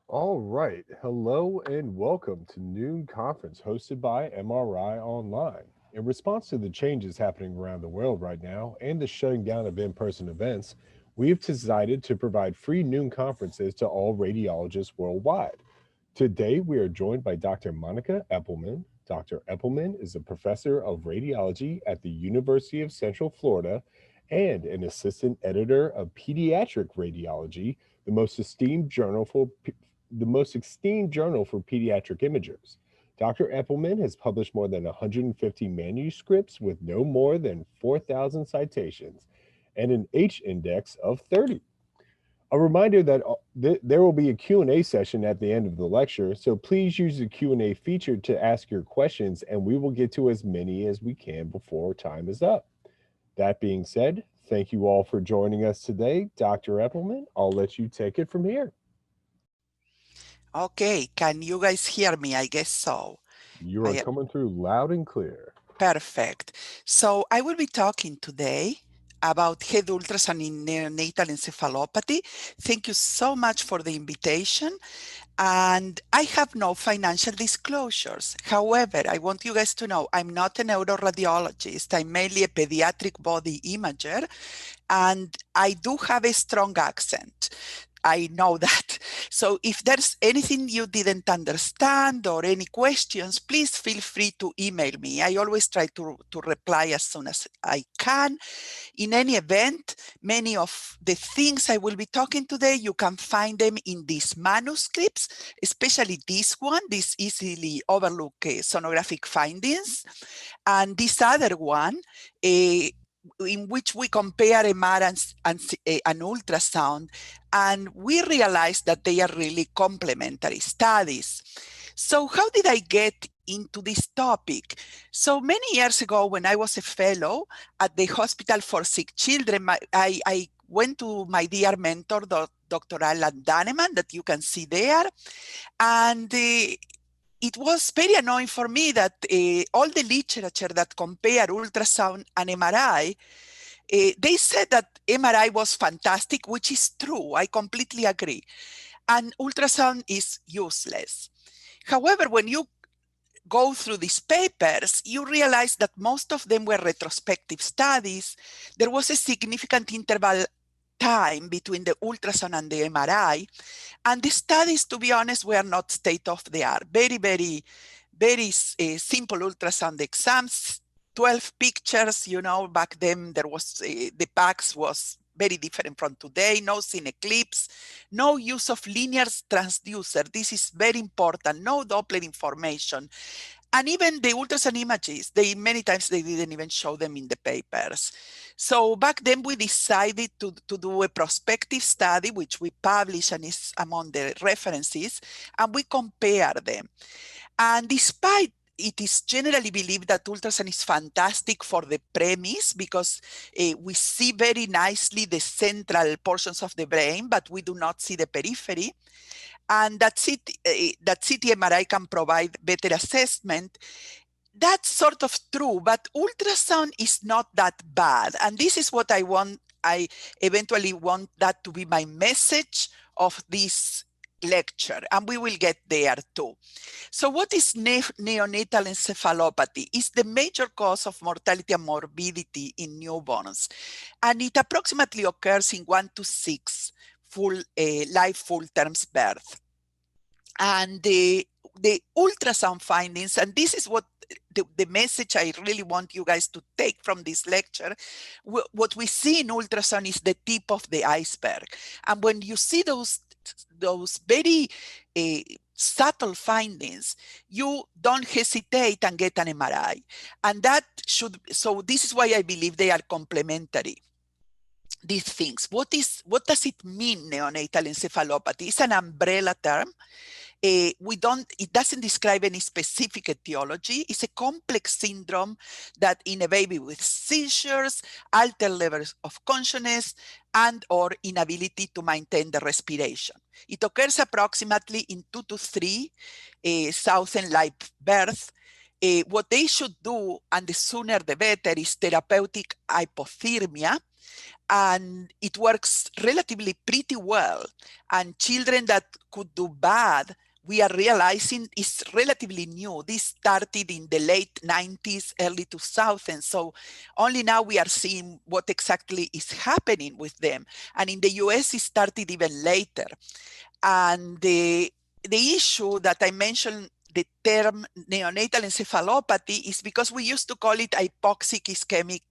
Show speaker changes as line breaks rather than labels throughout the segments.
All right. Hello and welcome to Noon Conference hosted by MRI Online. In response to the changes happening around the world right now and the shutting down of in person events, we have decided to provide free noon conferences to all radiologists worldwide. Today, we are joined by Dr. Monica Eppelman. Dr. Eppelman is a professor of radiology at the University of Central Florida and an assistant editor of Pediatric Radiology, the most esteemed journal for the most esteemed journal for pediatric imagers. Dr. Eppelman has published more than 150 manuscripts with no more than 4,000 citations and an H index of 30. A reminder that there will be a Q&A session at the end of the lecture, so please use the Q&A feature to ask your questions and we will get to as many as we can before time is up. That being said, thank you all for joining us today. Dr. Eppelman, I'll let you take it from here.
Okay, can you guys hear me? I guess so.
You are
I
coming through loud and clear.
Perfect. So I will be talking today about head ultrasound in neonatal encephalopathy. Thank you so much for the invitation. And I have no financial disclosures. However, I want you guys to know I'm not a neuroradiologist. I'm mainly a pediatric body imager, and I do have a strong accent. I know that. So if there's anything you didn't understand or any questions, please feel free to email me. I always try to reply as soon as I can. In any event, many of the things I will be talking today, you can find them in these manuscripts, especially this one, this easily overlooked sonographic findings, and this other one, in which we compare MR and ultrasound, and we realized that they are really complementary studies. So how did I get into this topic? So many years ago, when I was a fellow at the Hospital for Sick Children, I went to my dear mentor, Dr. Alan Daneman, that you can see there, and it was very annoying for me that all the literature that compare ultrasound and MRI, they said that MRI was fantastic, which is true. I completely agree. And ultrasound is useless. However, when you go through these papers, you realize that most of them were retrospective studies. There was a significant interval time between the ultrasound and the MRI. And the studies, to be honest, were not state of the art. Very simple ultrasound exams, 12 pictures, back then there was, the PACS was very different from today, no cine clips, no use of linear transducer. This is very important, no Doppler information. And even the ultrasound images, many times they didn't even show them in the papers. So back then we decided to do a prospective study, which we publish and is among the references, and we compare them. And despite it is generally believed that ultrasound is fantastic for the premise because we see very nicely the central portions of the brain, but we do not see the periphery. And that CT MRI can provide better assessment. That's sort of true, but ultrasound is not that bad. And this is what I want. I eventually want that to be my message of this lecture, and we will get there too. So what is neonatal encephalopathy? It's the major cause of mortality and morbidity in newborns, and it approximately occurs in 1 to 6 live full terms birth. And the ultrasound findings, and this is what the message I really want you guys to take from this lecture, what we see in ultrasound is the tip of the iceberg. And when you see those very subtle findings, you don't hesitate and get an MRI. And so this is why I believe they are complementary. These things. What does it mean, neonatal encephalopathy? It's an umbrella term. It doesn't describe any specific etiology. It's a complex syndrome that in a baby with seizures, altered levels of consciousness, and or inability to maintain the respiration. It occurs approximately in 2 to 3 thousand live births. What they should do, and the sooner the better, is therapeutic hypothermia. And it works relatively pretty well. And children that could do bad, we are realizing is relatively new. This started in the late 90s, early 2000s. So only now we are seeing what exactly is happening with them. And in the US, it started even later. And the issue that I mentioned, the term neonatal encephalopathy, is because we used to call it hypoxic ischemic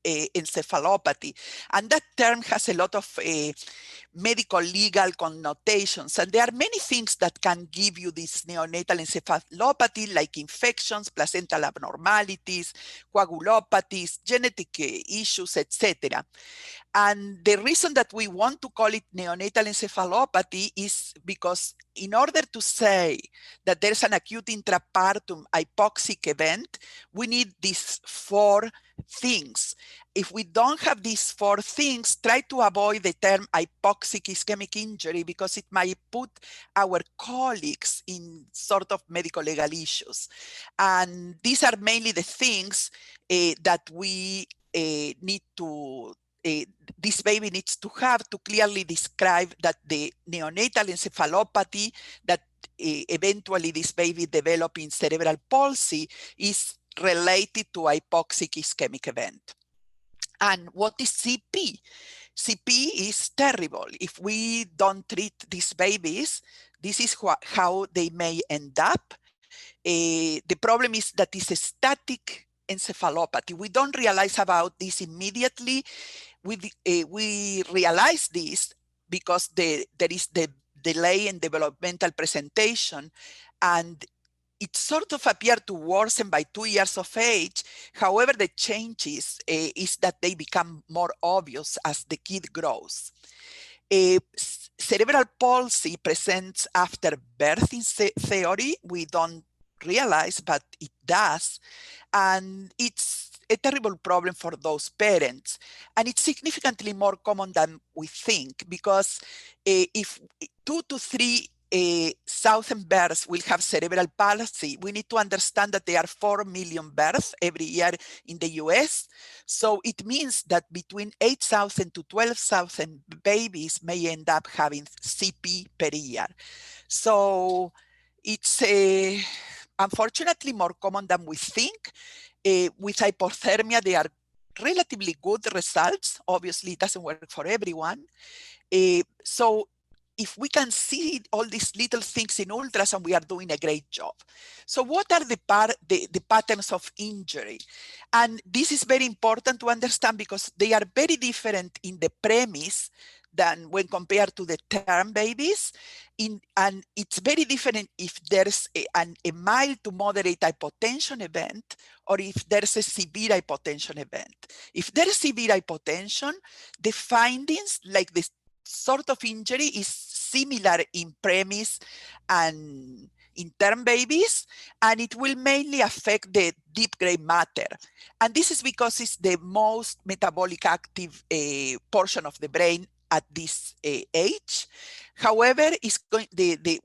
encephalopathy. And that term has a lot of medical legal connotations. And there are many things that can give you this neonatal encephalopathy, like infections, placental abnormalities, coagulopathies, genetic issues, etc. And the reason that we want to call it neonatal encephalopathy is because in order to say that there's an acute intrapartum hypoxic event, we need these four things. If we don't have these four things, try to avoid the term hypoxic ischemic injury because it might put our colleagues in sort of medical legal issues. And these are mainly the things that we need to this baby needs to have to clearly describe that the neonatal encephalopathy that eventually this baby developing cerebral palsy is related to hypoxic ischemic event. And what is CP? CP is terrible. If we don't treat these babies, this is how they may end up. The problem is that it's a static encephalopathy. We don't realize about this immediately. We realize this because there is the delay in developmental presentation, and it sort of appeared to worsen by 2 years of age. However, the changes is that they become more obvious as the kid grows. Cerebral palsy presents after birth in theory. We don't realize, but it does. And it's a terrible problem for those parents. And it's significantly more common than we think, because if 2 to 3 thousand births will have cerebral palsy, we need to understand that there are 4 million births every year in the US. So it means that between 8,000 to 12,000 babies may end up having CP per year. So it's unfortunately more common than we think. With hypothermia, there are relatively good results. Obviously, it doesn't work for everyone. So if we can see all these little things in ultrasound, we are doing a great job. So what are the patterns of injury? And this is very important to understand because they are very different in the premise than when compared to the term babies. And it's very different if there's a mild to moderate hypotension event or if there's a severe hypotension event. If there's severe hypotension, the findings, like this sort of injury, is similar in premise and in term babies, and it will mainly affect the deep gray matter. And this is because it's the most metabolic active portion of the brain at this age. However, it's going the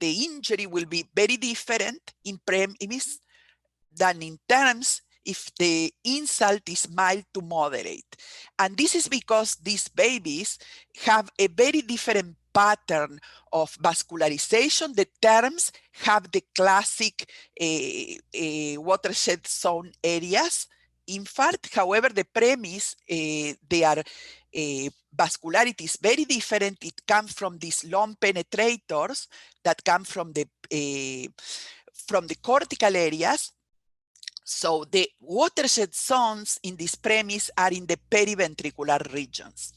injury will be very different in premise than in terms if the insult is mild to moderate. And this is because these babies have a very different pattern of vascularization. The terms have the classic watershed zone areas. In fact, however, the premise, their vascularity is very different. It comes from these long penetrators that come from the cortical areas. So the watershed zones in this premise are in the periventricular regions.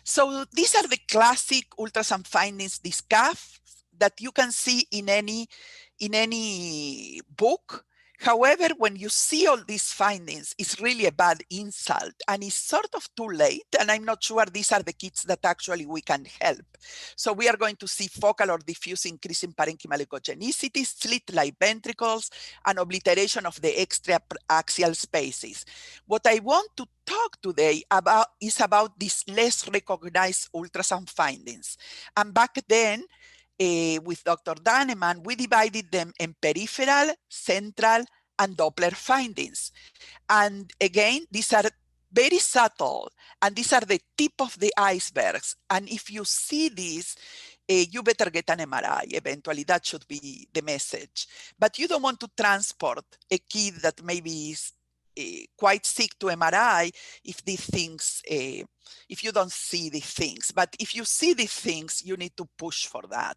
So these are the classic ultrasound findings discussed that you can see in any book. However, when you see all these findings, it's really a bad insult and it's sort of too late. And I'm not sure these are the kids that actually we can help. So we are going to see focal or diffuse increase in parenchymal echogenicity, slit-like ventricles, and obliteration of the extra-axial spaces. What I want to talk today about is about these less recognized ultrasound findings. And back then, with Dr. Daneman, we divided them in peripheral, central, and Doppler findings. And again, these are very subtle, and these are the tip of the icebergs. And if you see this, you better get an MRI. Eventually, that should be the message. But you don't want to transport a kid that maybe is quite sick to MRI if these things, if you don't see these things. But if you see these things, you need to push for that.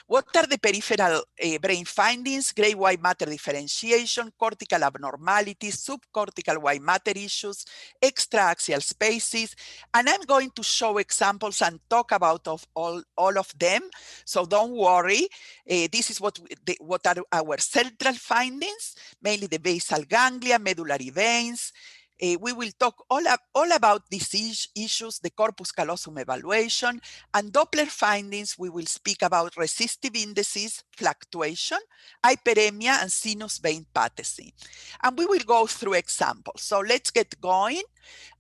What are the peripheral brain findings? Gray white matter differentiation, cortical abnormalities, subcortical white matter issues, extraaxial spaces. And I'm going to show examples and talk about all of them. So don't worry. This is what are our central findings, mainly the basal ganglia, medullary veins. We will talk all about these issues, the corpus callosum evaluation, and Doppler findings. We will speak about resistive indices, fluctuation, hyperemia, and sinus vein pathology. And we will go through examples. So let's get going.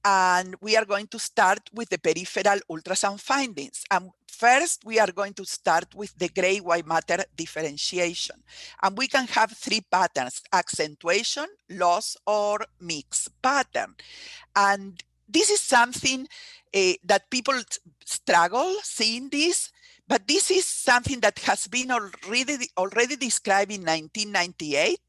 And we are going to start with the peripheral ultrasound findings. And first, we are going to start with the gray white matter differentiation. And we can have three patterns: accentuation, loss, or mixed pattern. And this is something that people struggle seeing this, but this is something that has been already described in 1998.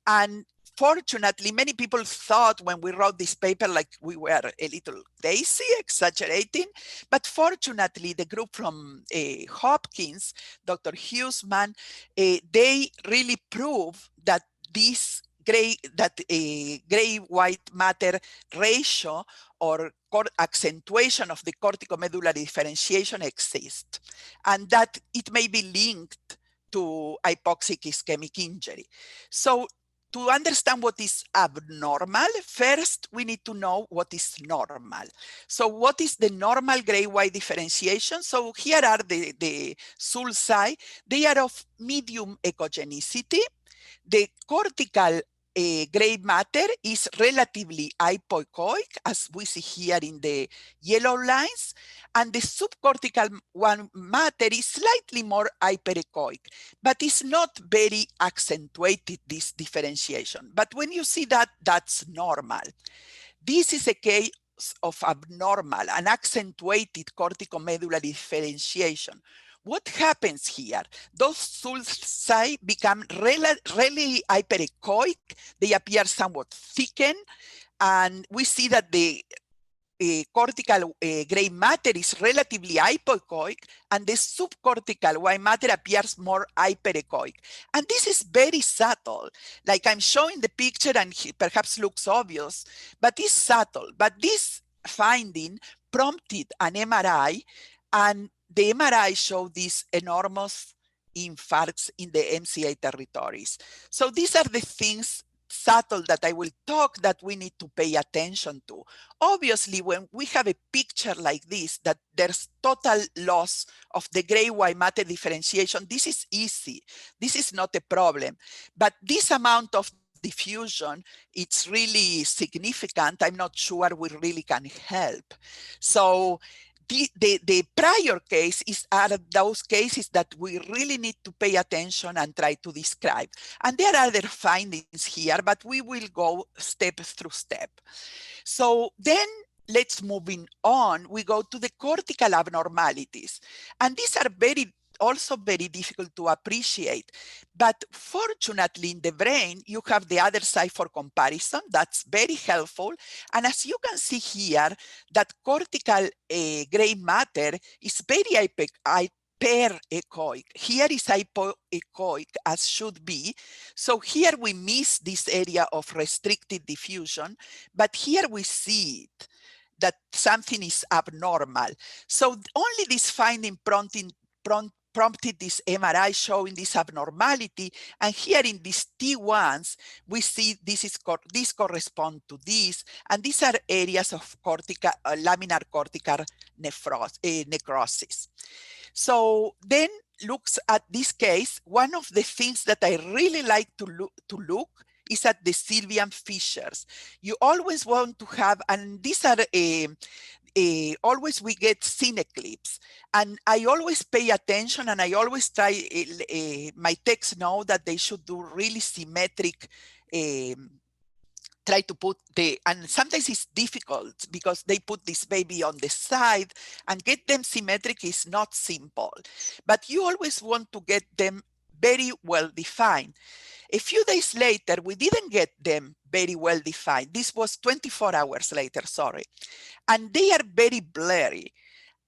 And fortunately, many people thought when we wrote this paper like we were a little crazy, exaggerating. But fortunately, the group from Hopkins, Dr. Huseman, they really prove that this gray-white matter ratio or accentuation of the corticomedullary differentiation exists, and that it may be linked to hypoxic ischemic injury. So to understand what is abnormal, first we need to know what is normal. So what is the normal gray-white differentiation? So here are the sulci. They are of medium echogenicity. The cortical gray matter is relatively hypoechoic, as we see here in the yellow lines, and the subcortical matter is slightly more hyperechoic, but it's not very accentuated, this differentiation. But when you see that, that's normal. This is a case of abnormal and accentuated corticomedullary differentiation. What happens here? Those sulci become really hyperechoic. They appear somewhat thickened, and we see that the cortical gray matter is relatively hypoechoic, and the subcortical white matter appears more hyperechoic. And this is very subtle. Like I'm showing the picture and it perhaps looks obvious, but it's subtle. But this finding prompted an MRI, and the MRI showed these enormous infarcts in the MCA territories. So these are the things subtle that I will talk that we need to pay attention to. Obviously, when we have a picture like this, that there's total loss of the gray-white matter differentiation, this is easy. This is not a problem. But this amount of diffusion, it's really significant. I'm not sure we really can help. So the prior case are those cases that we really need to pay attention and try to describe. And there are other findings here, but we will go step through step. So then let's moving on. We go to the cortical abnormalities. And these are also very difficult to appreciate. But fortunately in the brain, you have the other side for comparison. That's very helpful. And as you can see here, that cortical gray matter is very hyperechoic. Here is hypoechoic as should be. So here we miss this area of restricted diffusion, but here we see it, that something is abnormal. So only this finding prompted this MRI showing this abnormality. And here in these T1s, we see this correspond to this. And these are areas of laminar cortical necrosis. So then looks at this case, one of the things that I really like to look is at the Sylvian fissures. You always want to have, and these are always we get cineclips, and I always pay attention, and I always try, my techs know that they should do really symmetric try to put and sometimes it's difficult because they put this baby on the side, and get them symmetric is not simple, but you always want to get them very well defined. A few days later, we didn't get them very well defined. This was 24 hours later, sorry. And they are very blurry.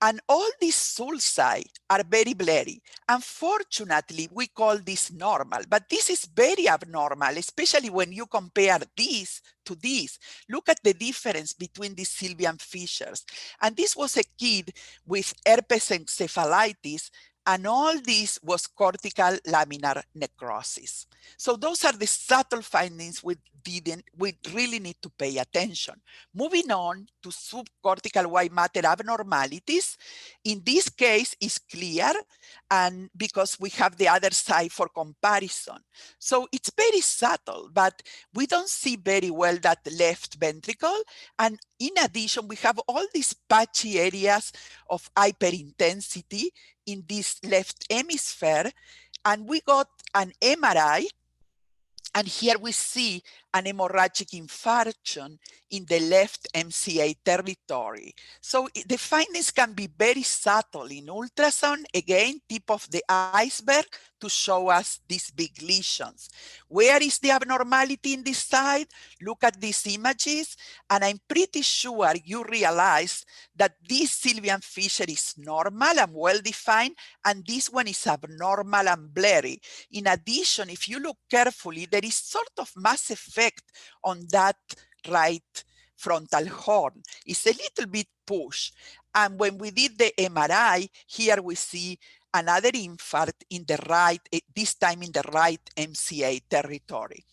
And all these sulci are very blurry. Unfortunately, we call this normal, but this is very abnormal, especially when you compare this to this. Look at the difference between these sylvian fissures. And this was a kid with herpes encephalitis, and all this was cortical laminar necrosis. So those are the subtle findings we really need to pay attention. Moving on to subcortical white matter abnormalities. In this case, is clear, and because we have the other side for comparison. So it's very subtle, but we don't see very well that left ventricle. And in addition, we have all these patchy areas of hyperintensity in this left hemisphere. And we got an MRI, and here we see an hemorrhagic infarction in the left MCA territory. So the findings can be very subtle in ultrasound, again, tip of the iceberg to show us these big lesions. Where is the abnormality in this side? Look at these images, and I'm pretty sure you realize that this sylvian fissure is normal and well-defined, and this one is abnormal and blurry. In addition, if you look carefully, there is sort of mass effect on that right frontal horn. It's a little bit push. And when we did the MRI, here we see another infarct in the right, this time in the right MCA territory.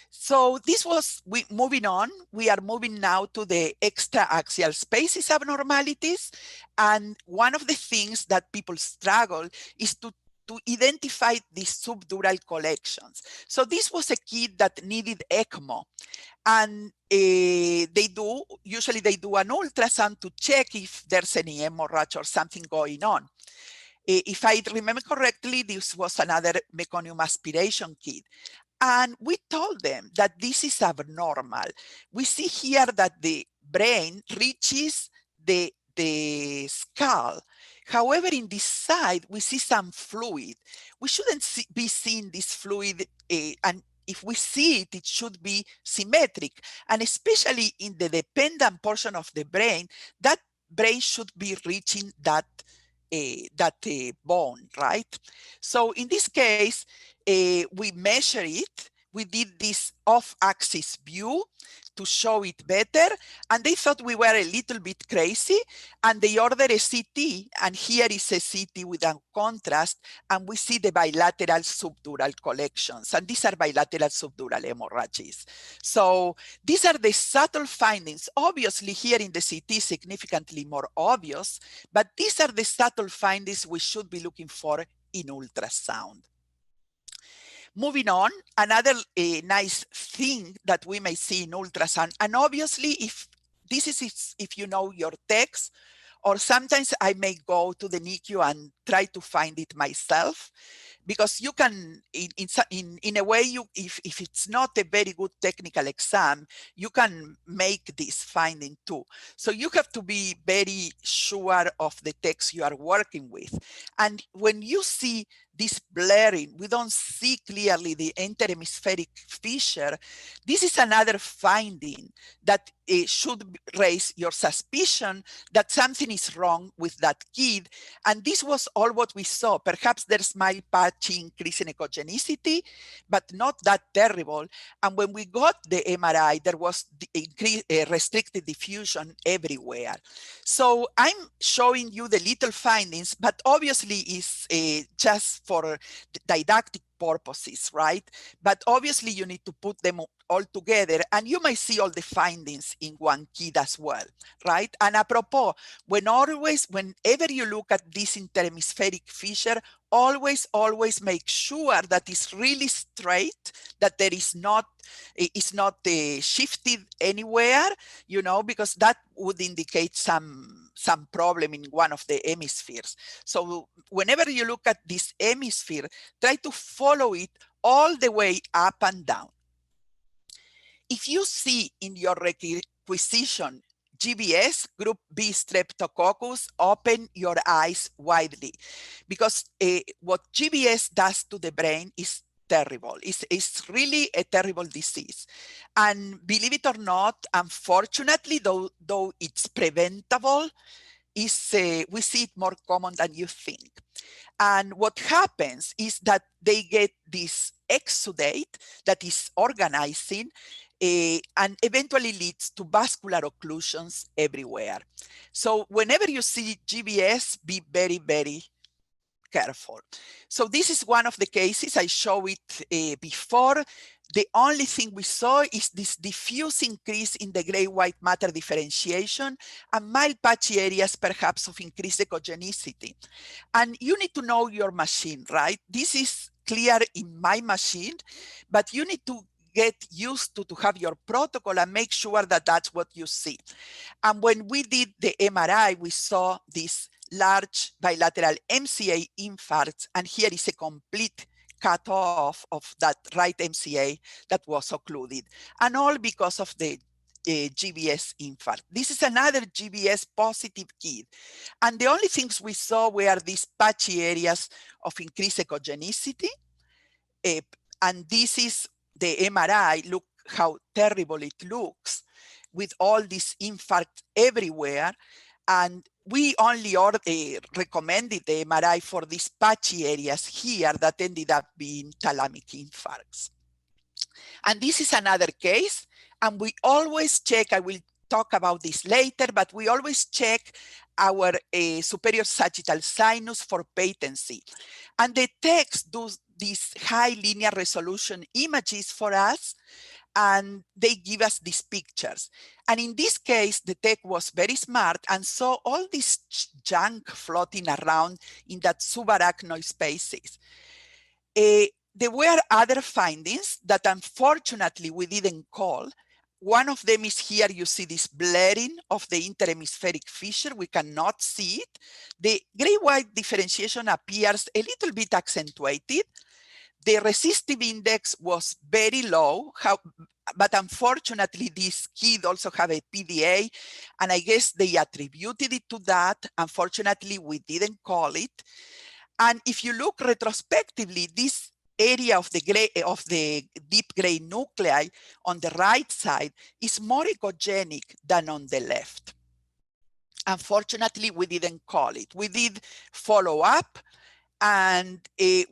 So this was, moving on, we are moving now to the extra-axial spaces abnormalities. And one of the things that people struggle is to identify these subdural collections. So this was a kid that needed ECMO. And usually they do an ultrasound to check if there's any hemorrhage or something going on. If I remember correctly, this was another meconium aspiration kid. And we told them that this is abnormal. We see here that the brain reaches the skull. However, in this side, we see some fluid. We shouldn't be seeing this fluid, and if we see it, it should be symmetric. And especially in the dependent portion of the brain, that brain should be reaching that bone, right? So in this case, we measure it. We did this off-axis view to show it better, and they thought we were a little bit crazy, and they ordered a CT, and here is a CT with a contrast, and we see the bilateral subdural collections, and these are bilateral subdural hemorrhages. So these are the subtle findings. Obviously, here in the CT, significantly more obvious, but these are the subtle findings we should be looking for in ultrasound. Moving on, another nice thing that we may see in ultrasound, and obviously if you know your text, or sometimes I may go to the NICU and try to find it myself, because you can, in a way, if it's not a very good technical exam, you can make this finding too. So you have to be very sure of the text you are working with. And when you see this blurring, we don't see clearly the interhemispheric fissure. This is another finding that should raise your suspicion that something is wrong with that kid. And this was all what we saw. Perhaps there's mild patchy increase in echogenicity, but not that terrible. And when we got the MRI, there was restricted diffusion everywhere. So I'm showing you the little findings, but obviously it's just for didactic purposes, right? But obviously you need to put them all together, and you might see all the findings in one kid as well, right? And apropos, whenever you look at this interhemispheric fissure, always make sure that it's really straight, that there is not, it's not shifted anywhere, you know, because that would indicate some problem in one of the hemispheres. So whenever you look at this hemisphere, try to follow it all the way up and down. if you see in your requisition GBS, group B streptococcus, open your eyes widely, because what GBS does to the brain is terrible. It's really a terrible disease. And believe it or not, unfortunately, though it's preventable, we see it more common than you think. And what happens is that they get this exudate that is organizing and eventually leads to vascular occlusions everywhere. So whenever you see GBS, be very, very careful. So this is one of the cases. I showed it before. The only thing we saw is this diffuse increase in the gray-white matter differentiation and mild patchy areas perhaps of increased echogenicity. And you need to know your machine, right? This is clear in my machine, but you need to get used to have your protocol and make sure that that's what you see. And when we did the MRI, we saw this large bilateral MCA infarcts, and here is a complete cutoff of that right MCA that was occluded, and all because of the GBS infarct. This is another GBS positive kid. And the only things we saw were these patchy areas of increased echogenicity. And this is the MRI. Look how terrible it looks with all these infarcts everywhere. And we only recommended the MRI for these patchy areas here that ended up being thalamic infarcts. And this is another case. And we always check, I will talk about this later, but we always check our superior sagittal sinus for patency. And the text does these high linear resolution images for us, and they give us these pictures. And in this case, the tech was very smart and saw all this junk floating around in that subarachnoid spaces. There were other findings that unfortunately we didn't call. One of them is here, you see this blurring of the interhemispheric fissure. We cannot see it. The gray-white differentiation appears a little bit accentuated. The resistive index was very low, but unfortunately this kid also have a PDA, and I guess they attributed it to that. Unfortunately, we didn't call it. And if you look retrospectively, this area of the deep gray nuclei on the right side is more echogenic than on the left. Unfortunately, we didn't call it. We did follow up, and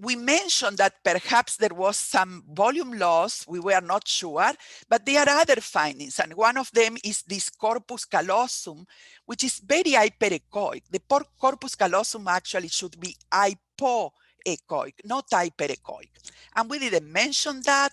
we mentioned that perhaps there was some volume loss. We were not sure, but there are other findings. And one of them is this corpus callosum, which is very hyperechoic. The corpus callosum actually should be hypoechoic, not hyperechoic. And we didn't mention that.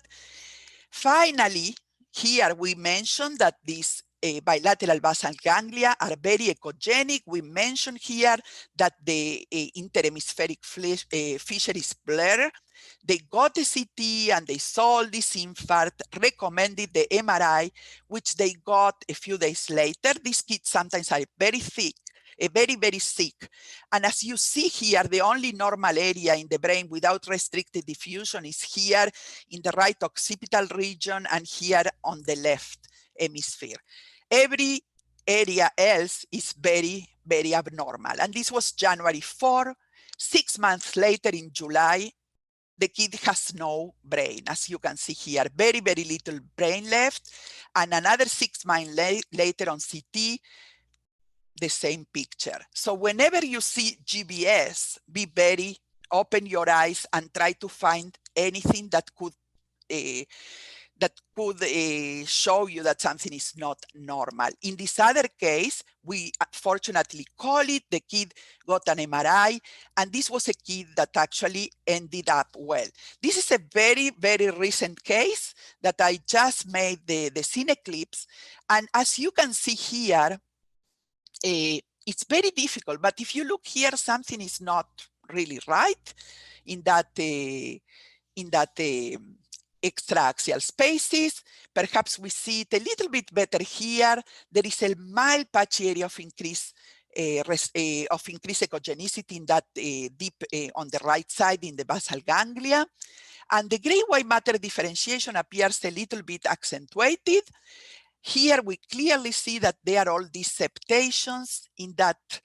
Finally, here we mentioned that these bilateral basal ganglia are very echogenic. We mentioned here that the interhemispheric fissure is blurred. They got the CT and they saw this infarct, recommended the MRI, which they got a few days later. These kids sometimes are very thick, very, very sick. And as you see here, the only normal area in the brain without restricted diffusion is here in the right occipital region and here on the left hemisphere. Every area else is very, very abnormal. And this was January 4. 6 months later in July, the kid has no brain, as you can see here, very, very little brain left. And another 6 months later on CT, the same picture. So whenever you see GBS, be very, open your eyes and try to find anything that could show you that something is not normal. In this other case, we fortunately call it, the kid got an MRI, and this was a kid that actually ended up well. This is a very, very recent case that I just made the cine clips. And as you can see here, it's very difficult, but if you look here, something is not really right in that extraaxial spaces. Perhaps we see it a little bit better here. There is a mild patchy area of increased of increased echogenicity in that deep on the right side in the basal ganglia. And the gray white matter differentiation appears a little bit accentuated. Here we clearly see that there are all these septations in that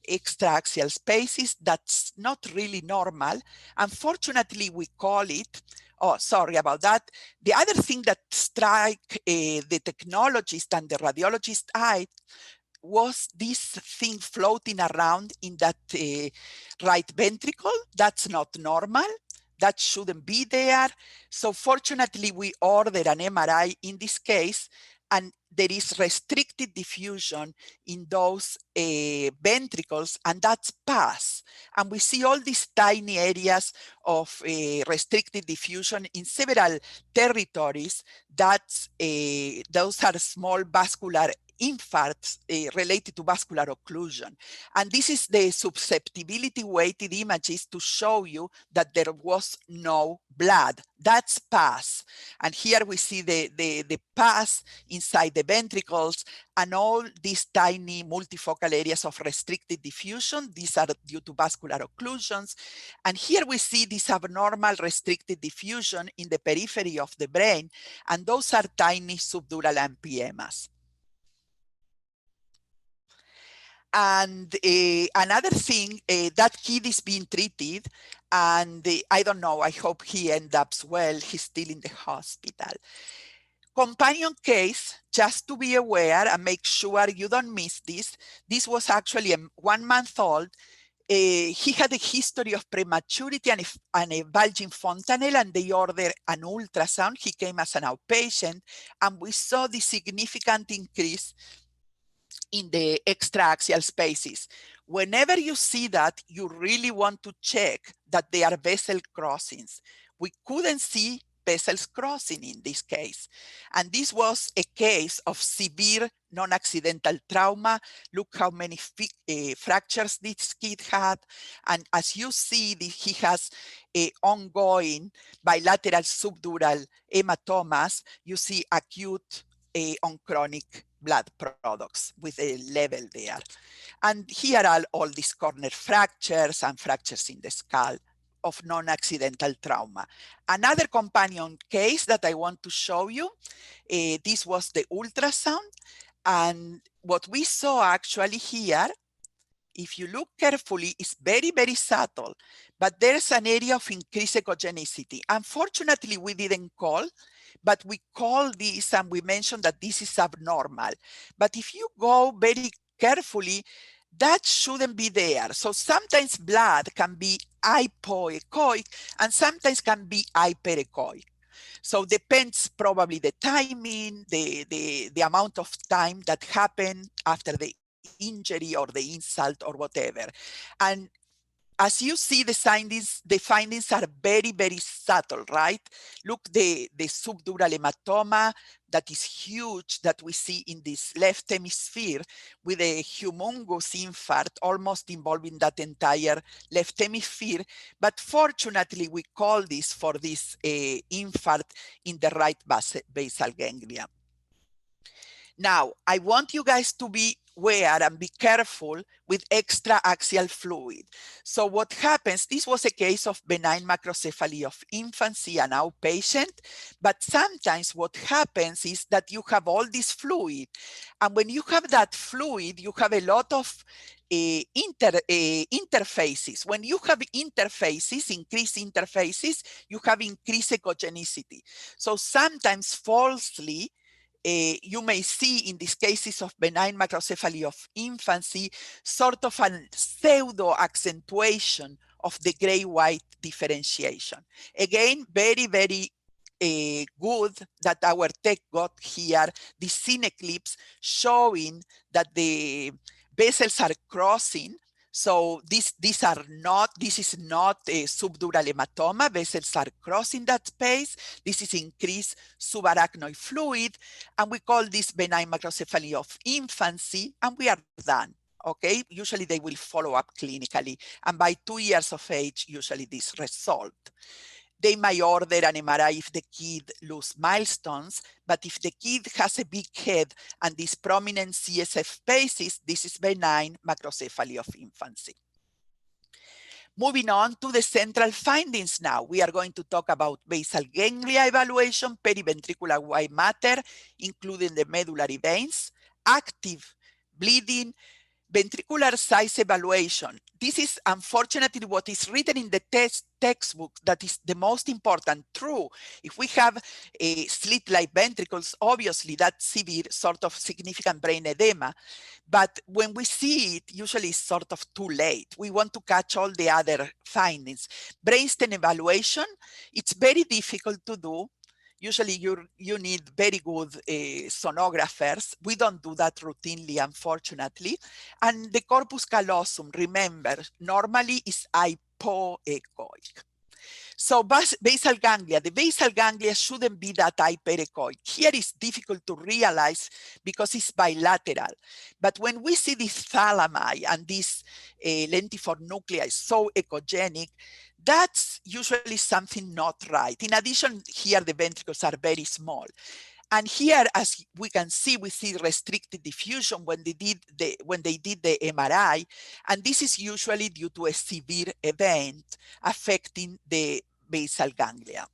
extraaxial spaces. That's not really normal. Unfortunately, we call it, oh, sorry about that. The other thing that strike the technologist and the radiologist eye was this thing floating around in that right ventricle. That's not normal. That shouldn't be there. So fortunately, we ordered an MRI in this case, and there is restricted diffusion in those ventricles, and that's pus. And we see all these tiny areas of restricted diffusion in several territories. Those are small vascular infarcts related to vascular occlusion. And this is the susceptibility weighted images to show you that there was no blood. That's pus. And here we see the pus inside the ventricles and all these tiny multifocal areas of restricted diffusion. These are due to vascular occlusions. And here we see this abnormal restricted diffusion in the periphery of the brain. And those are tiny subdural ampiemas. And another thing, that kid is being treated, and I don't know, I hope he ends up well. He's still in the hospital. Companion case, just to be aware and make sure you don't miss this. This was actually a 1 month old. He had a history of prematurity and a bulging fontanelle, and they ordered an ultrasound. He came as an outpatient, and we saw the significant increase in the extraaxial spaces. Whenever you see that, you really want to check that they are vessel crossings. We couldn't see vessels crossing in this case. And this was a case of severe non-accidental trauma. Look how many fractures this kid had. And as you see, he has ongoing bilateral subdural hematomas. You see acute on chronic blood products with a level there. And here are all these corner fractures and fractures in the skull of non-accidental trauma. Another companion case that I want to show you, this was the ultrasound. And what we saw actually here, if you look carefully, is very, very subtle, but there's an area of increased echogenicity. Unfortunately, we didn't call, but we call this and we mentioned that this is abnormal. But if you go very carefully, that shouldn't be there. So sometimes blood can be hypoechoic and sometimes can be hyperechoic. So depends probably the timing, the amount of time that happened after the injury or the insult or whatever. And as you see, the findings are very, very subtle, right? Look, the subdural hematoma that is huge that we see in this left hemisphere with a humongous infarct almost involving that entire left hemisphere. But fortunately, we call this for this infarct in the right basal ganglia. Now, I want you guys to be aware and be careful with extraaxial fluid. So what happens, this was a case of benign macrocephaly of infancy and outpatient, but sometimes what happens is that you have all this fluid. And when you have that fluid, you have a lot of interfaces. When you have interfaces, increased interfaces, you have increased echogenicity. So sometimes falsely, you may see in these cases of benign macrocephaly of infancy, sort of a pseudo accentuation of the gray-white differentiation. Again, very, very good that our tech got here the scene eclipse showing that the vessels are crossing. So this is not a subdural hematoma. Vessels are crossing that space. This is increased subarachnoid fluid. And we call this benign macrocephaly of infancy, and we are done. Okay, usually they will follow up clinically. And by 2 years of age, usually this resolved. They may order an MRI if the kid loses milestones, but if the kid has a big head and these prominent CSF spaces, this is benign macrocephaly of infancy. Moving on to the central findings now, we are going to talk about basal ganglia evaluation, periventricular white matter, including the medullary veins, active bleeding, ventricular size evaluation. This is unfortunately what is written in the textbook that is the most important. True, if we have a slit-like ventricles, obviously that's severe, sort of significant brain edema. But when we see it, usually it's sort of too late. We want to catch all the other findings. Brainstem evaluation, it's very difficult to do. Usually you need very good sonographers. We don't do that routinely, unfortunately. And the corpus callosum, remember, normally is hypoechoic. So basal ganglia, the basal ganglia shouldn't be that hyperechoic. Here it's difficult to realize because it's bilateral. But when we see this thalami and this lentiform nuclei so echogenic, that's usually something not right. In addition, here the ventricles are very small. And here, as we can see, we see restricted diffusion when they did the MRI, and this is usually due to a severe event affecting the basal ganglia.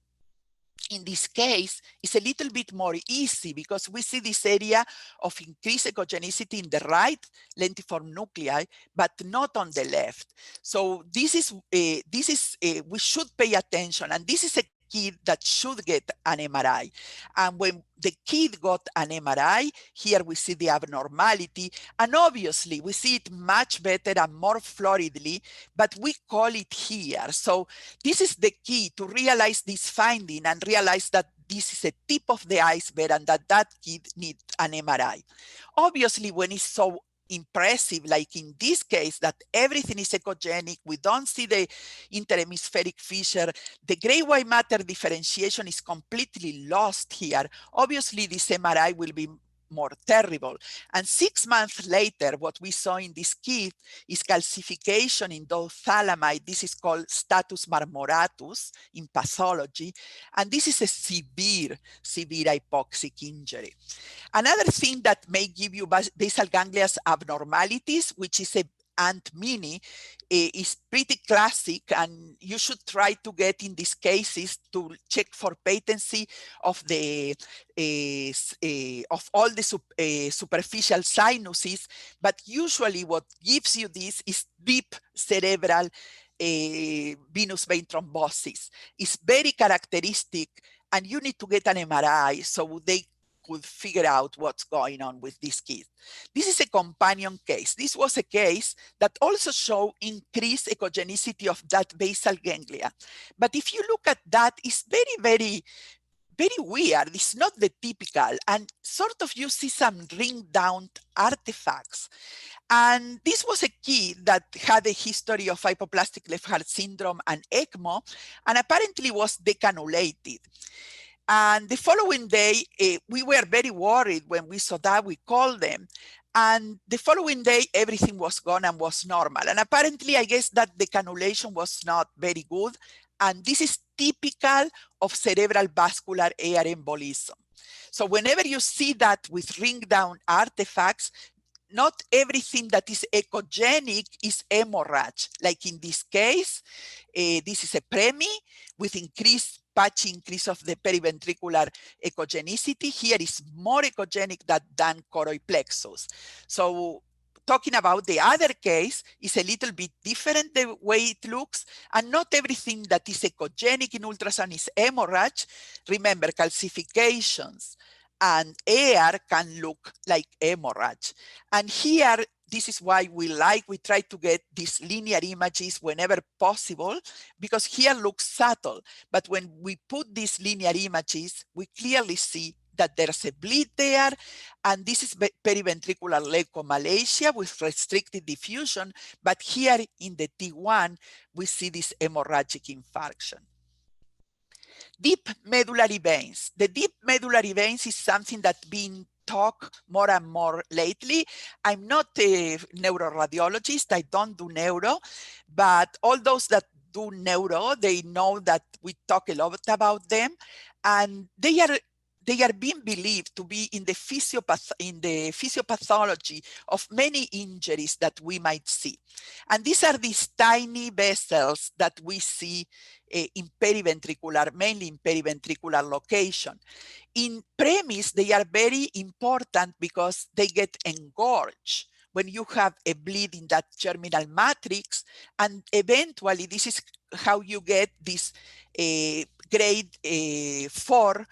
In this case, it's a little bit more easy because we see this area of increased echogenicity in the right lentiform nuclei, but not on the left. So we should pay attention, and this is a kid that should get an MRI. And when the kid got an MRI, here we see the abnormality, and obviously we see it much better and more floridly, but we call it here. So this is the key to realize this finding and realize that this is a tip of the iceberg and that kid needs an MRI. Obviously, when it's so impressive, like in this case, that everything is echogenic, we don't see the interhemispheric fissure, the gray white matter differentiation is completely lost here. Obviously, this MRI will be more terrible. And 6 months later, what we saw in this kid is calcification in those thalami. This is called status marmoratus in pathology. And this is a severe hypoxic injury. Another thing that may give you basal ganglia abnormalities, which is a Ant Mini, is pretty classic, and you should try to get in these cases to check for patency of the of all the superficial sinuses. But usually, what gives you this is deep cerebral venous vein thrombosis. It's very characteristic, and you need to get an MRI so they could figure out what's going on with this kid. This is a companion case. This was a case that also showed increased echogenicity of that basal ganglia. But if you look at that, it's very weird. It's not the typical, and sort of you see some ring down artifacts. And this was a kid that had a history of hypoplastic left heart syndrome and ECMO, and apparently was decannulated. And the following day, we were very worried when we saw that. We called them. And the following day, everything was gone and was normal. And apparently, I guess that the cannulation was not very good. And this is typical of cerebral vascular air embolism. So whenever you see that with ring down artifacts, not everything that is echogenic is hemorrhage. Like in this case, this is a PREMI with increased patchy increase of the periventricular echogenicity. Here is more echogenic than choroid plexus. So talking about the other case is a little bit different the way it looks, and not everything that is echogenic in ultrasound is hemorrhage. Remember, calcifications and air can look like hemorrhage. And here, this is why we try to get these linear images whenever possible, because here looks subtle. But when we put these linear images, we clearly see that there's a bleed there, and this is periventricular leukomalacia with restricted diffusion. But here in the T1, we see this hemorrhagic infarction. Deep medullary veins. The deep medullary veins is something that's been talked more and more lately. I'm not a neuroradiologist, I don't do neuro, but all those that do neuro, they know that we talk a lot about them, and they are being believed to be in the physiopathology of many injuries that we might see. And these are these tiny vessels that we see in periventricular, mainly in periventricular location. In premise, they are very important because they get engorged when you have a bleed in that germinal matrix, and eventually this is how you get this grade 4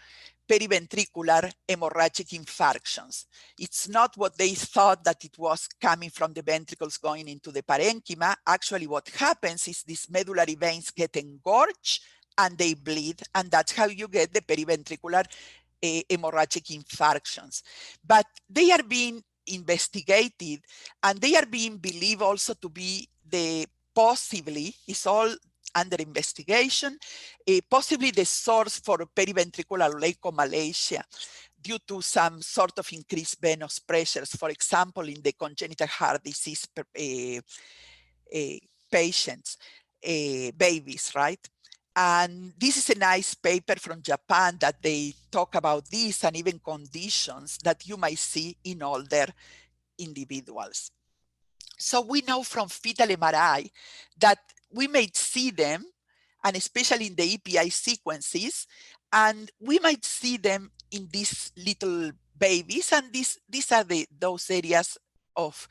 periventricular hemorrhagic infarctions. It's not what they thought, that it was coming from the ventricles going into the parenchyma. Actually, what happens is these medullary veins get engorged and they bleed, and that's how you get the periventricular hemorrhagic infarctions. But they are being investigated, and they are being believed also to be possibly, it's all under investigation, possibly the source for periventricular leukomalacia due to some sort of increased venous pressures, for example, in the congenital heart disease patients, babies, right? And this is a nice paper from Japan that they talk about this and even conditions that you might see in older individuals. So we know from fetal MRI that we might see them, and especially in the EPI sequences, and we might see them in these little babies, and these are those areas of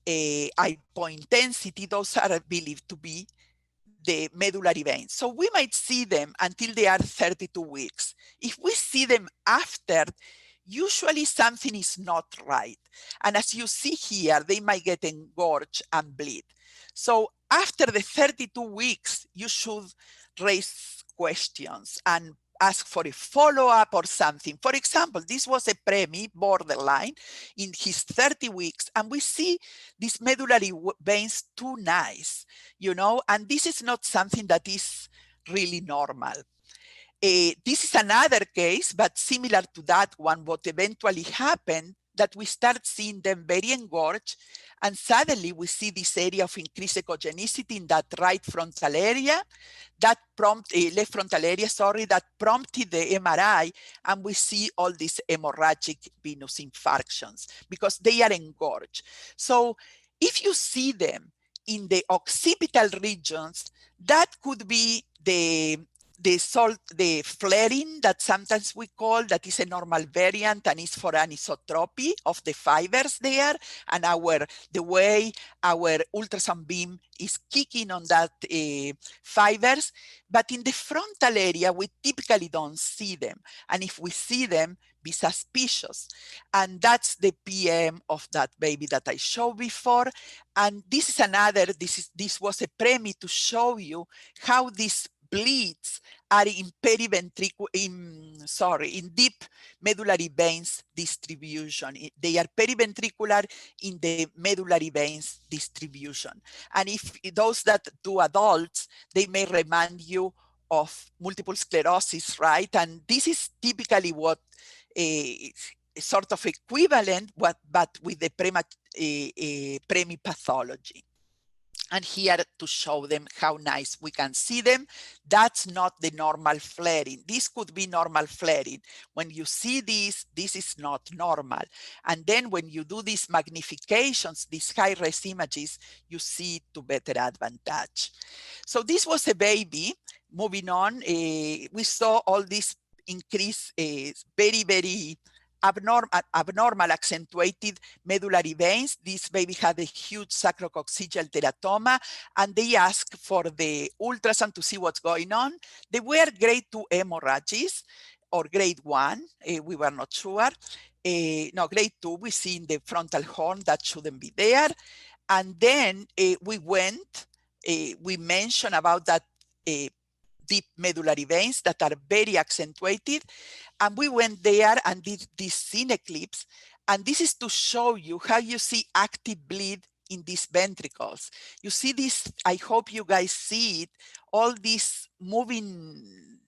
hypointensity. Those are believed to be the medullary veins. So we might see them until they are 32 weeks. If we see them after, usually something is not right. And as you see here, they might get engorged and bleed. So after the 32 weeks, you should raise questions and ask for a follow-up or something. For example, this was a premi borderline in his 30 weeks, and we see these medullary veins too nice, and this is not something that is really normal. This is another case, but similar to that one, what eventually happened, that we start seeing them very engorged, and suddenly we see this area of increased echogenicity in that right frontal area, that left frontal area, that prompted the MRI, and we see all these hemorrhagic venous infarctions because they are engorged. So if you see them in the occipital regions, that could be the flaring that sometimes we call, that is a normal variant and is for anisotropy of the fibers there, and the way our ultrasound beam is kicking on that fibers. But in the frontal area, we typically don't see them. And if we see them, be suspicious. And that's the PM of that baby that I showed before. And this is this was a premi to show you how these bleeds are in deep medullary veins distribution. They are periventricular in the medullary veins distribution. And if those that do adults, they may remind you of multiple sclerosis, right? And this is typically what sort of equivalent, but with the premi pathology. And here to show them how nice we can see them. That's not the normal flaring. This could be normal flaring. When you see this is not normal. And then when you do these magnifications, these high-res images, you see to better advantage. So this was a baby. Moving on, we saw all this increase, very, very abnormal accentuated medullary veins. This baby had a huge sacrococcygeal teratoma, and they asked for the ultrasound to see what's going on. They were grade 2 hemorrhages or grade 1, we were not sure. No, grade 2, we see in the frontal horn that shouldn't be there. And then we mentioned about that deep medullary veins that are very accentuated. And we went there and did this scene eclipse. And this is to show you how you see active bleed in these ventricles. You see this, I hope you guys see it, all this moving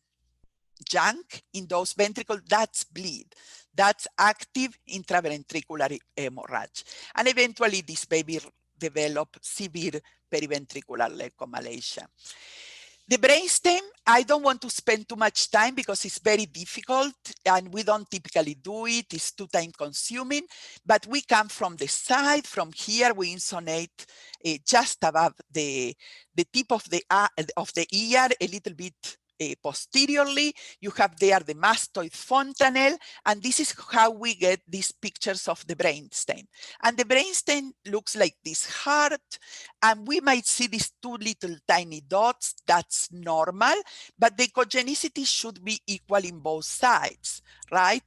junk in those ventricles, that's bleed. That's active intraventricular hemorrhage. And eventually this baby developed severe periventricular leukomalacia. The brainstem, I don't want to spend too much time because it's very difficult and we don't typically do it. It's too time consuming, but we come from the side. From here, we insonate just above the tip of the ear, a little bit posteriorly. You have there the mastoid fontanelle, and this is how we get these pictures of the brainstem. And the brainstem looks like this heart, and we might see these two little tiny dots. That's normal, but the echogenicity should be equal in both sides, right?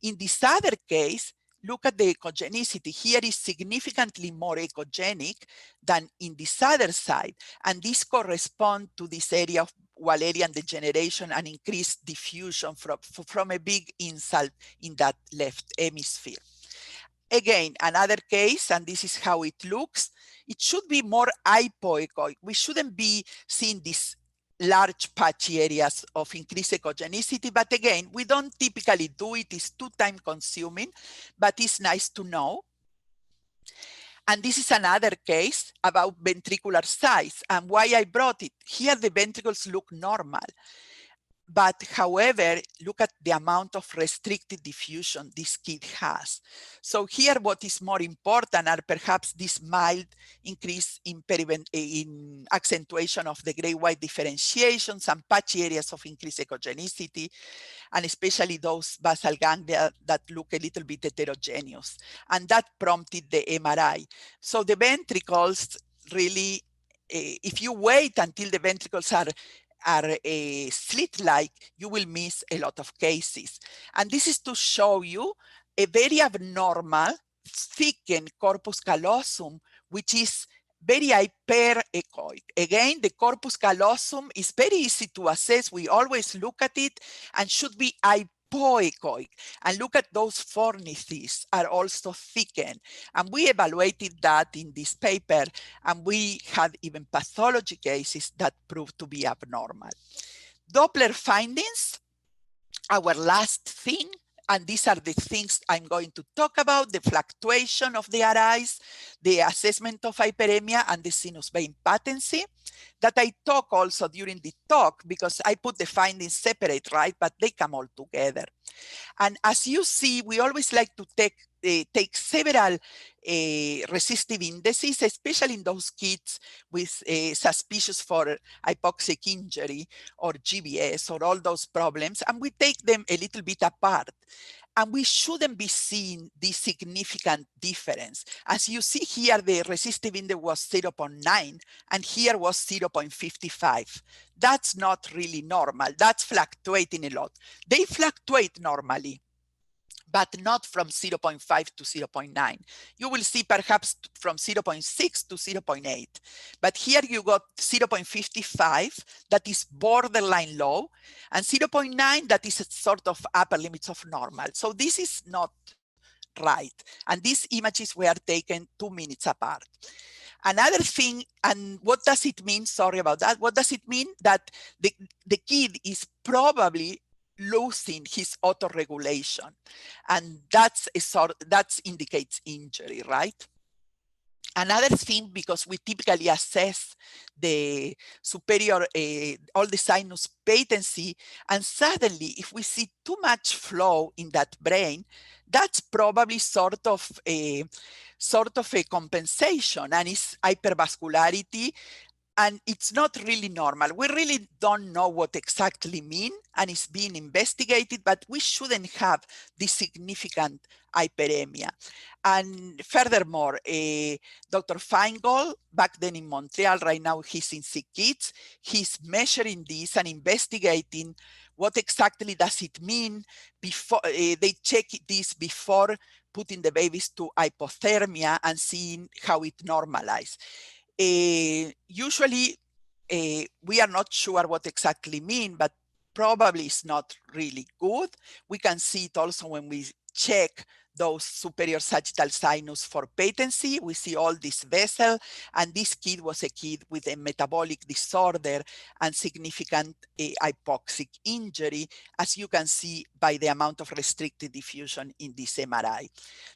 In this other case, look at the echogenicity. Here is significantly more echogenic than in this other side, and this corresponds to this area of Wallerian degeneration and increased diffusion from a big insult in that left hemisphere. Again, another case, and this is how it looks. It should be more hypoechoic. We shouldn't be seeing these large patchy areas of increased echogenicity, but again, we don't typically do it. It's too time consuming, but it's nice to know. And this is another case about ventricular size and why I brought it. Here the ventricles look normal. But however, look at the amount of restricted diffusion this kid has. So here what is more important are perhaps this mild increase in accentuation of the gray-white differentiation, some patchy areas of increased echogenicity, and especially those basal ganglia that look a little bit heterogeneous. And that prompted the MRI. So the ventricles really, if you wait until the ventricles are slit-like, you will miss a lot of cases. And this is to show you a very abnormal thickened corpus callosum, which is very hyperechoic. Again, the corpus callosum is very easy to assess. We always look at it and should be hypoechoic. And look at those fornices are also thickened. And we evaluated that in this paper, and we had even pathology cases that proved to be abnormal. Doppler findings, our last thing, and these are the things I'm going to talk about: the fluctuation of the RIs, the assessment of hyperemia, and the sinus vein patency, that I talk also during the talk because I put the findings separate, right? But they come all together. And as you see, we always like to take several resistive indices, especially in those kids with suspicious for hypoxic injury or GBS or all those problems, and we take them a little bit apart. And we shouldn't be seeing this significant difference. As you see here, the resistive index was 0.9, and here was 0.55. That's not really normal. That's fluctuating a lot. They fluctuate normally, but not from 0.5 to 0.9. You will see perhaps from 0.6 to 0.8. But here you got 0.55, that is borderline low, and 0.9, that is a sort of upper limits of normal. So this is not right. And these images were taken 2 minutes apart. Another thing, and what does it mean? Sorry about that. What does it mean? That the kid is probably losing his autoregulation, and that indicates injury, right? Another thing, because we typically assess the superior, all the sinus patency, and suddenly if we see too much flow in that brain, that's probably sort of a compensation, and it's hypervascularity, and it's not really normal. We really don't know what exactly mean, and it's being investigated, but we shouldn't have this significant hyperemia. And furthermore, Dr. Feingold, back then in Montreal, right now he's in Sick Kids, he's measuring this and investigating what exactly does it mean. Before they check this before putting the babies to hypothermia and seeing how it normalizes. Usually, we are not sure what exactly mean, but probably it's not really good. We can see it also when we check those superior sagittal sinus for patency. We see all this vessel, and this kid was a kid with a metabolic disorder and significant hypoxic injury, as you can see by the amount of restricted diffusion in this MRI.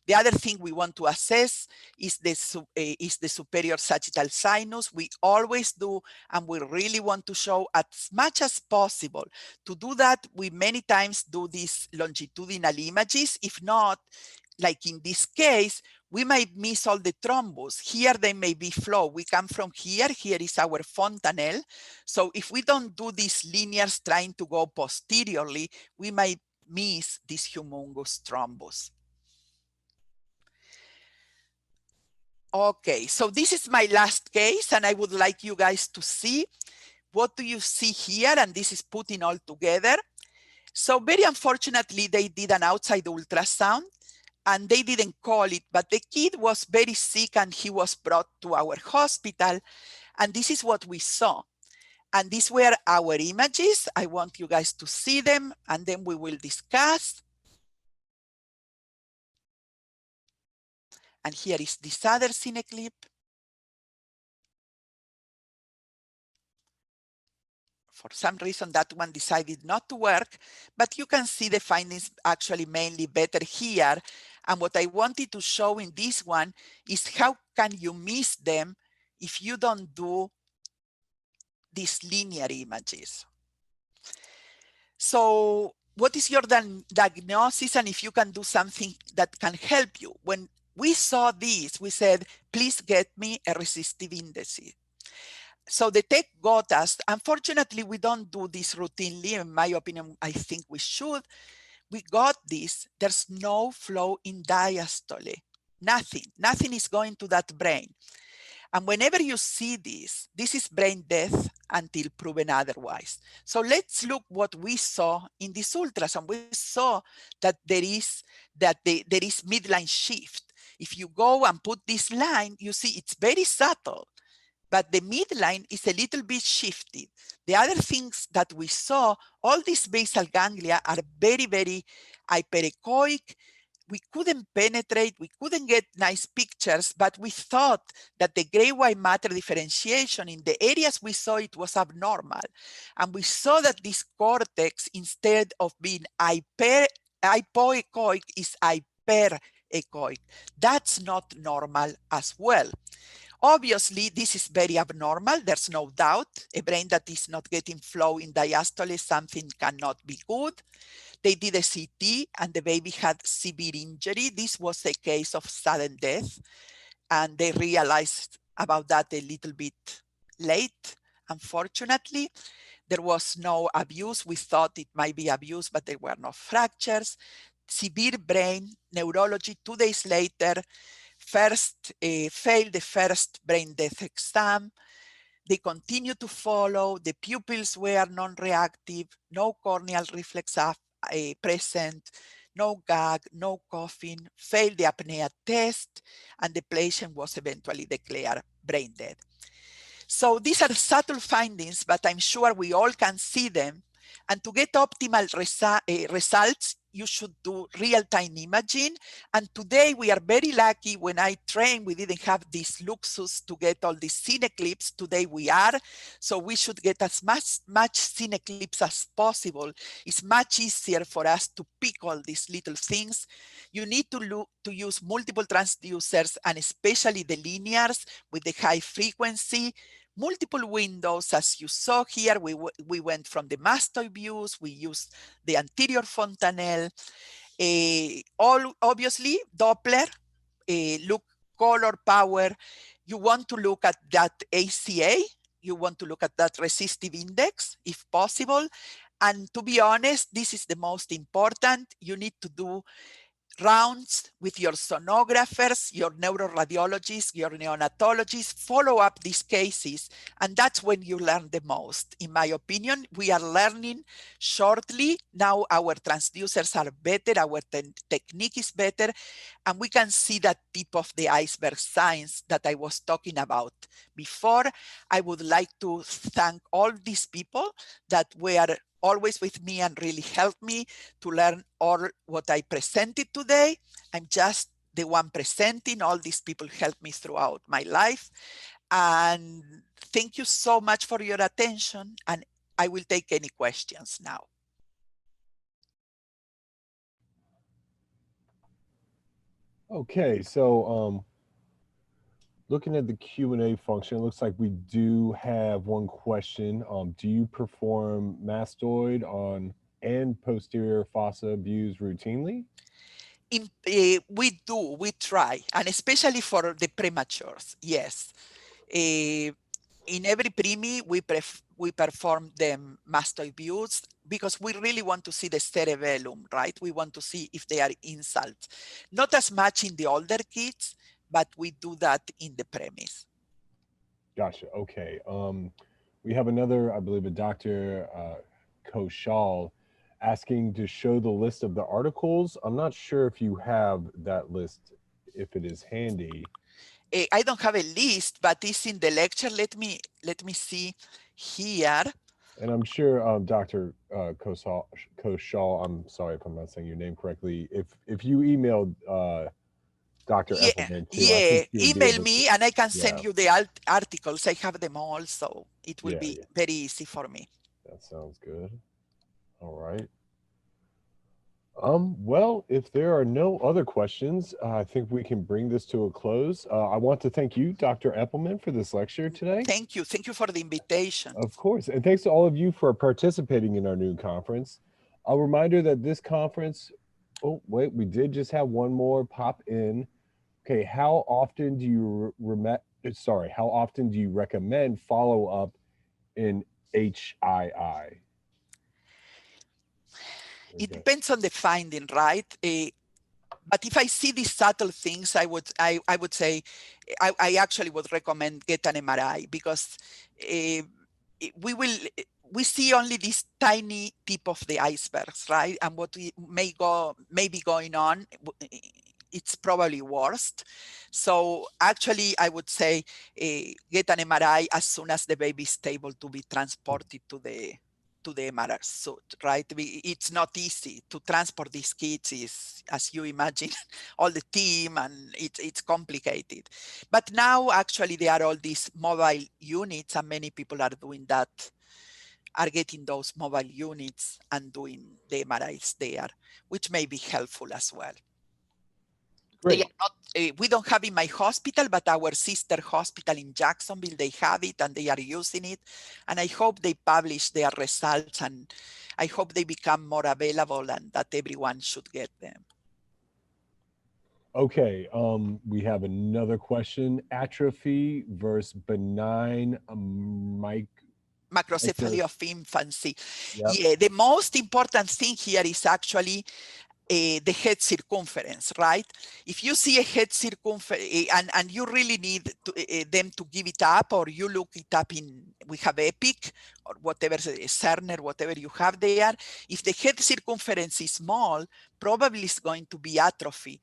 The other thing we want to assess is the superior sagittal sinus. We always do, and we really want to show as much as possible. To do that, we many times do these longitudinal images. If not, like in this case, we might miss all the thrombus. Here they may be flow. We come from here. Here is our fontanelle. So if we don't do these linears trying to go posteriorly, we might miss this humongous thrombus. Okay, so this is my last case, and I would like you guys to see what do you see here, and this is putting all together. So very unfortunately, they did an outside ultrasound, and they didn't call it, but the kid was very sick, and he was brought to our hospital, and this is what we saw. And these were our images. I want you guys to see them, and then we will discuss. And here is this other cine clip. For some reason, that one decided not to work, but you can see the findings actually mainly better here. And what I wanted to show in this one is how can you miss them if you don't do these linear images. So what is your diagnosis, and if you can do something that can help you? When we saw this, we said, please get me a resistive index. So the tech got us. Unfortunately, we don't do this routinely. In my opinion, I think we should. We got this. There's no flow in diastole. Nothing is going to that brain. And whenever you see this, this is brain death until proven otherwise. So let's look what we saw in this ultrasound. We saw that there is midline shift. If you go and put this line, you see it's very subtle, but the midline is a little bit shifted. The other things that we saw, all these basal ganglia are very, very hyperechoic. We couldn't penetrate, we couldn't get nice pictures, but we thought that the gray white matter differentiation in the areas we saw it was abnormal. And we saw that this cortex, instead of being hypoechoic, is hyperechoic. That's not normal as well. Obviously, this is very abnormal. There's no doubt. A brain that is not getting flow in diastole, something cannot be good. They did a CT, and the baby had severe injury. This was a case of sudden death, and they realized about that a little bit late, unfortunately. There was no abuse. We thought it might be abuse, but there were no fractures. Severe brain neurology 2 days later. Failed the first brain death exam. They continue to follow. The pupils were non-reactive, no corneal reflex present, no gag, no coughing, failed the apnea test, and the patient was eventually declared brain dead. So these are subtle findings, but I'm sure we all can see them. And to get optimal results, you should do real-time imaging. And today we are very lucky. When I trained, we didn't have this luxus to get all these cine clips. Today we are. So we should get as much cine clips as possible. It's much easier for us to pick all these little things. You need to use multiple transducers, and especially the linears with the high frequency. Multiple windows, as you saw here, we went from the mastoid views, we used the anterior fontanelle, all obviously Doppler, look color, power. You want to look at that ACA, you want to look at that resistive index if possible. And to be honest, this is the most important. You need to do rounds with your sonographers, your neuroradiologists, your neonatologists, follow up these cases, and that's when you learn the most. In my opinion, we are learning shortly. Now our transducers are better, our technique is better, and we can see that tip of the iceberg signs that I was talking about. before, I would like to thank all these people that were always with me and really helped me to learn all what I presented today. I'm just the one presenting. All these people helped me throughout my life. And thank you so much for your attention. And I will take any questions now.
Okay, so looking at the Q&A function, it looks like we do have one question. Do you perform mastoid on and posterior fossa views routinely?
We try, and especially for the prematures, yes. In every preemie, we perform the mastoid views because we really want to see the cerebellum, right? We want to see if they are insults. Not as much in the older kids, but we do that in the premise.
Gotcha. Okay. We have another, I believe, a Dr. Koshal asking to show the list of the articles. I'm not sure if you have that list, if it is handy.
I don't have a list, but it's in the lecture. Let me see here.
And I'm sure Dr. Koshal, I'm sorry if I'm not saying your name correctly. If you emailed Dr.
Yeah,
Eppelman too, I think
yeah.
she would be
Email
able to.
me and I can
Yeah,
send you the articles. I have them all, so it will
yeah,
be
yeah.
very easy for me.
That sounds good. All right. Well, if there are no other questions, I think we can bring this to a close. I want to thank you, Dr. Eppelman, for this lecture today.
Thank you. Thank you for the invitation.
Of course. And thanks to all of you for participating in our noon conference. A reminder that this conference, oh, wait, we did just have one more pop in. Okay, how often do you how often do you recommend follow up in HII?
It depends on the finding, right? But if I see these subtle things, I would say I actually would recommend get an MRI because uh, we will we see only this tiny tip of the icebergs, right? And what we may be going on, it's probably worst. So actually, I would say get an MRI as soon as the baby is able to be transported to the MRI suit, right? It's not easy to transport these kids, is, as you imagine, all the team, and it's complicated. But now, actually, there are all these mobile units, and many people are doing that, are getting those mobile units and doing the MRIs there, which may be helpful as well. They
Great.
are not, we don't have in my hospital, but our sister hospital in Jacksonville, they have it and they are using it. And I hope they publish their results and I hope they become more available and that everyone should get them.
Okay, we have another question. Atrophy versus benign micro.
Macrocephaly of infancy.
Yep.
Yeah, the most important thing here is actually the head circumference, right? If you see a head circumference and you really need them to give it up, or you look it up we have Epic or whatever, Cerner, whatever you have there, if the head circumference is small, probably it's going to be atrophy.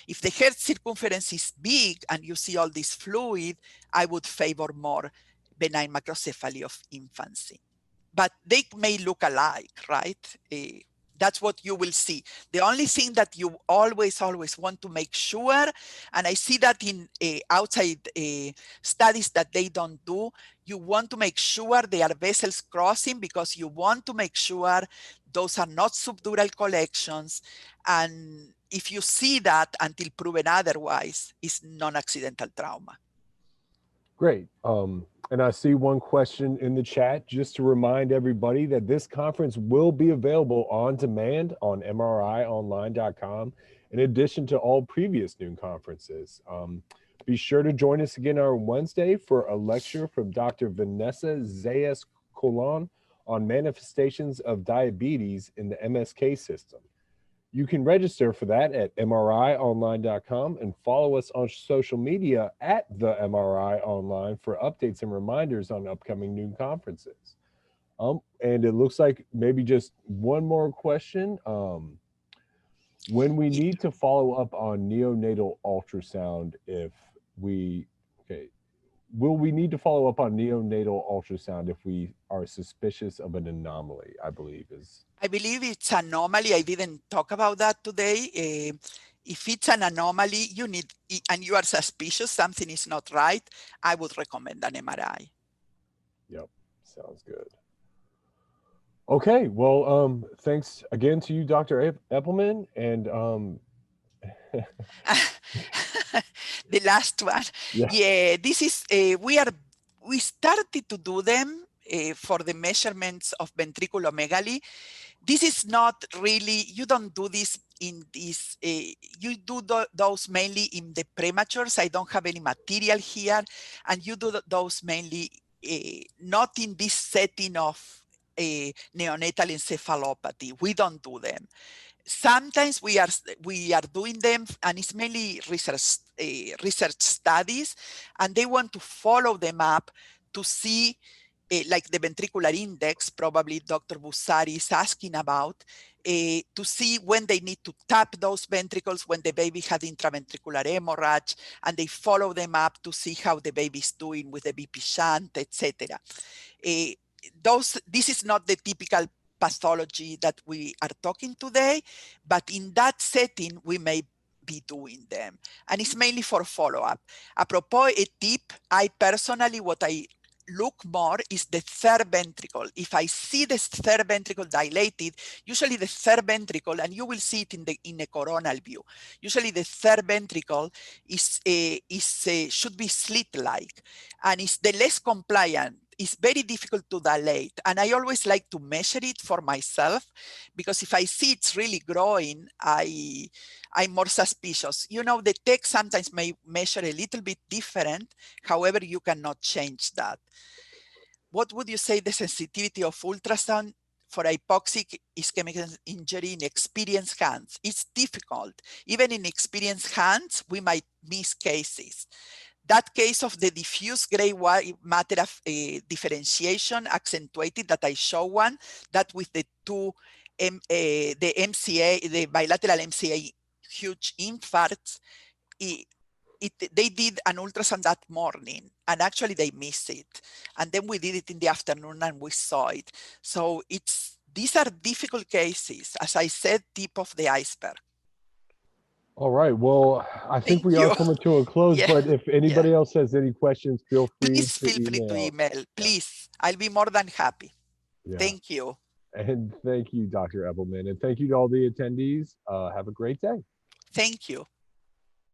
If the head circumference is big and you see all this fluid, I would favor more benign macrocephaly of infancy. But they may look alike, right? That's what you will see. The only thing that you always want to make sure, and I see that in outside studies that they don't do, you want to make sure they are vessels crossing because you want to make sure those are not subdural collections. And if you see that until proven otherwise, it's non-accidental trauma.
Great. And I see one question in the chat just to remind everybody that this conference will be available on demand on mrionline.com, in addition to all previous noon conferences. Be sure to join us again on Wednesday for a lecture from Dr. Vanessa Zayas Colon on manifestations of diabetes in the MSK system. You can register for that at mrionline.com and follow us on social media at the MRI Online for updates and reminders on upcoming noon conferences. And it looks like maybe just one more question. When we need to follow up on neonatal ultrasound, if we, okay, will we need to follow up on neonatal ultrasound if we are suspicious of an anomaly? I believe is.
I believe it's anomaly. I didn't talk about that today. If it's an anomaly, you need, and you are suspicious something is not right, I would recommend an MRI.
Yep, sounds good. Okay, well, thanks again to you, Dr. Eppelman, and
The last one.
yeah,
Yeah, this is, we started to do them for the measurements of ventriculomegaly. This is not really, you don't do this in this, you do those mainly in the prematures. I don't have any material here. And you do those mainly not in this setting of neonatal encephalopathy. We don't do them. Sometimes we are doing them, and it's mainly research studies, and they want to follow them up to see like the ventricular index, probably Dr. Bussari is asking about, to see when they need to tap those ventricles, when the baby had intraventricular hemorrhage, and they follow them up to see how the baby is doing with the BP shunt, etc. This is not the typical pathology that we are talking today, but in that setting, we may be doing them. And it's mainly for follow-up. Apropos a tip, I personally, what I look more is the third ventricle. If I see the third ventricle dilated, usually the third ventricle, and you will see it in a coronal view, usually the third ventricle should be slit-like, and is the less compliant. It's very difficult to dilate, and I always like to measure it for myself, because if I see it's really growing, I'm more suspicious. You know, the tech sometimes may measure a little bit different. However, you cannot change that. What would you say the sensitivity of ultrasound for hypoxic ischemic injury in experienced hands? It's difficult. Even in experienced hands, we might miss cases. That case of the diffuse gray matter of differentiation accentuated that I show one, that with the the MCA, the bilateral MCA huge infarcts, they did an ultrasound that morning, and actually they missed it. And then we did it in the afternoon and we saw it. So these are difficult cases. As I said, tip of the iceberg.
all right. Well, I think
Thank
we are
you.
coming to a close.
Yeah,
But if
yeah.
anybody else has any questions, feel free
Please
to
feel free to
email.
email.
Yeah,
Please, I'll be more than happy.
yeah.
Thank you.
And thank you, Dr. Eppelman, and thank you to all the attendees. Have a great day.
Thank you.